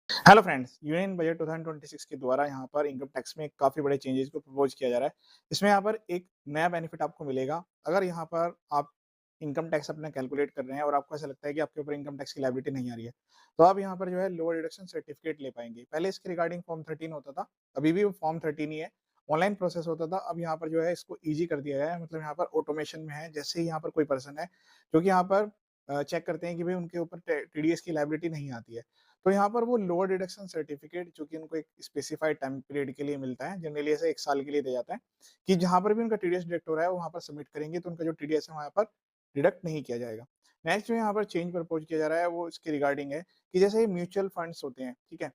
Hello friends, union budget 2026 के द्वारा यहाँ पर इनकम टैक्स में काफ़ी बड़े चेंजेस को प्रपोज़ किया जा रहा है। इसमें यहाँ पर एक नया बेनिफिट आपको मिलेगा। अगर यहाँ पर आप इनकम टैक्स अपना कैलकुलेट कर रहे हैं और आपको ऐसा लगता है कि आपके ऊपर इनकम टैक्स की लायबिलिटी नहीं आ रही है, तो आप यहाँ पर जो है लोअर डिडक्शन सर्टिफिकेट ले पाएँगे। पहले इसके रिगार्डिंग फॉर्म 13 होता था, अभी भी वो फॉर्म 13 ही है। ऑनलाइन प्रोसेस होता था, अब यहाँ पर जो है इसको ईज़ी कर दिया गया है, मतलब यहाँ पर ऑटोमेशन में है। जैसे ही यहाँ पर कोई पर्सन है, जो कि यहाँ पर चेक करते हैं कि भई उनके ऊपर टे टीडीएस की लायबिलिटी नहीं आती है। तो यहाँ पर वो लोअर डिडक्शन सर्टिफिकेट जो कि उनको एक स्पेसिफाइड टाइम पीरियड के लिए मिलता है, जनरली ऐसे 1 साल के लिए दिया जाता है, कि जहाँ पर भी उनका टीडीएस डिडक्ट हो रहा है, वो वहाँ पर सबमिट करेंगे तो उनका जो टीडीएस है वहाँ पर डिडक्ट नहीं किया जाएगा। नेक्स्ट जो यहाँ पर चेंज प्रपोज़ किया जा रहा है वो इसके रिगार्डिंग है कि जैसे म्यूचुअल फंड्स होते हैं, ठीक है?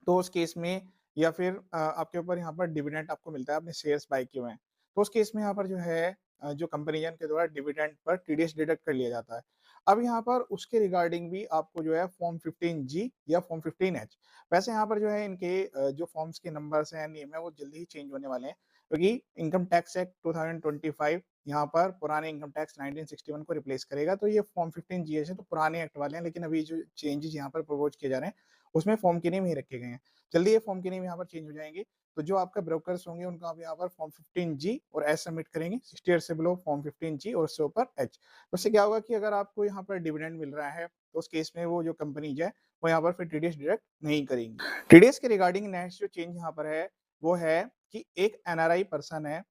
तो उस केस में या फिर आपके ऊपर यहाँ पर डिविडेंड आपको मिलता है, आपने शेयर्स बाय किए हुए हैं। तो उस केस में यहाँ पर जो है जो कंपनी है उनके द्वारा डिविडेंड पर टीडीएस डिडक्ट कर लिया जाता है। अब यहाँ पर उसके रिगार्डिंग भी आपको जो है फॉर्म 15 जी या फॉर्म 15 एच वैसे यहाँ पर जो है इनके जो फॉर्म्स के नंबर्स हैं, नेम है वो जल्दी ही चेंज होने वाले हैं क्योंकि इनकम टैक्स एक्ट 2025 यहाँ पर पुराने इनकम टैक्स 1961 को रिप्लेस करेगा। तो ये फॉर्म 15 जीएस है तो पुराने एक्ट वाले हैं, लेकिन अभी जो चेंजेस यहाँ पर प्रपोज़ किए जा रहे हैं, उसमें फॉर्म के नेम ही रखे गए हैं। जल्दी ये फॉर्म के नेम यहाँ पर चेंज हो जाएँगे। तो जो आपका ब्रोकर्स होंगे उनको आप यहाँ पर फॉर्म 15 जी और एच सबमिट करेंगे, 60 ईयर से बिलो फॉर्म 15 जी और उससे ऊपर एच। तो उससे क्या होगा कि अगर आपको यहाँ पर डिविडेंड मिल रहा है, तो उस केस में वो जो कंपनीज़ है, वो यहाँ पर फिर टीडीएस डिडक्ट नहीं करेंगी। टीडीएस के रिगार्डिंग नेक्स्ट जो चेंज यहाँ पर है, वो है कि एक एनआरआई पर्सन है,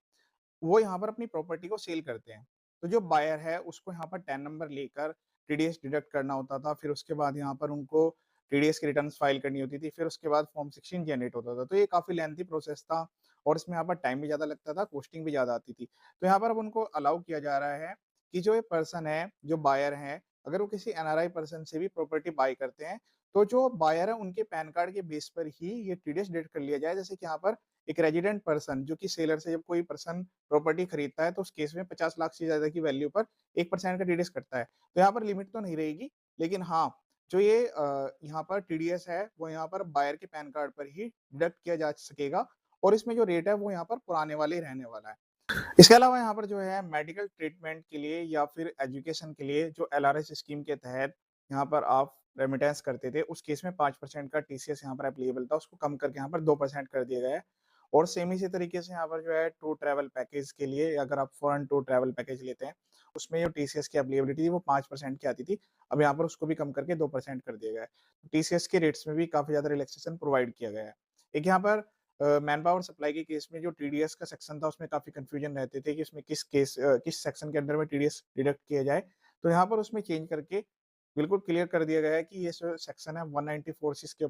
वो यहाँ पर अपनी प्रॉपर्टी को सेल करते हैं। तो जो बायर है उसको यहाँ पर टैन नंबर लेकर टीडीएस डिडक्ट करना होता था, फिर उसके बाद यहाँ पर उनको टीडीएस की रिटर्न्स फाइल करनी होती थी, फिर उसके बाद फॉर्म 16 जनरेट होता था। तो ये काफ़ी लेंथी प्रोसेस था और इसमें यहाँ पर टाइम भी ज़्यादा लगता था, कॉस्टिंग भी ज़्यादा आती थी। तो यहाँ पर अब उनको अलाउ किया जा रहा है कि जो ये पर्सन है, जो बायर हैं, अगर वो किसी एनआरआई पर्सन से भी प्रॉपर्टी बाय करते हैं, तो जो बायर है उनके पैन कार्ड के बेस पर ही ये टीडीएस डिडक्ट कर लिया जाए। जैसे कि यहाँ पर एक रेजिडेंट पर्सन जो कि सेलर से जब कोई पर्सन प्रॉपर्टी खरीदता है तो उस केस में 50 लाख से ज़्यादा की वैल्यू पर 1% का टीडीएस कटता है। तो यहाँ पर लिमिट तो नहीं रहेगी, लेकिन हाँ, जो ये यहाँ पर टीडीएस है वो यहाँ पर बायर के पैन कार्ड पर ही डिडक्ट किया जा सकेगा और इसमें जो रेट है वो यहाँ पर पुराने वाले ही रहने वाला है। इसके अलावा यहाँ पर जो है मेडिकल ट्रीटमेंट के लिए या फिर एजुकेशन के लिए जो एलआरएस स्कीम के तहत यहाँ पर आप रेमिटेंस करते थे, उस केस में 5% का टीसीएस यहाँ पर एप्लीकेबल था, उसको कम करके यहाँ पर 2% कर दिया गया है। और सेम इसी तरीके से यहाँ पर जो है टूर ट्रैवल पैकेज के लिए अगर आप फॉरेन टूर ट्रैवल पैकेज लेते हैं, उसमें जो टीसीएस की एप्लीकेबिलिटी थी वो 5% की आती थी, अब यहाँ पर उसको भी कम करके 2% कर दिया गया है। टीसीएस के रेट्स में भी काफ़ी ज़्यादा रिलैक्सेशन प्रोवाइड किया गया है। एक यहाँ पर मैन पावर सप्लाई के केस में जो टीडीएस का सेक्शन था उसमें काफ़ी कन्फ्यूजन रहते थे कि उसमें किस सेक्शन के अंडर में टीडीएस डिडक्ट किया जाए। तो यहाँ पर उसमें चेंज करके बिल्कुल क्लियर कर दिया गया है कि ये जो सेक्शन है 194 सी इसके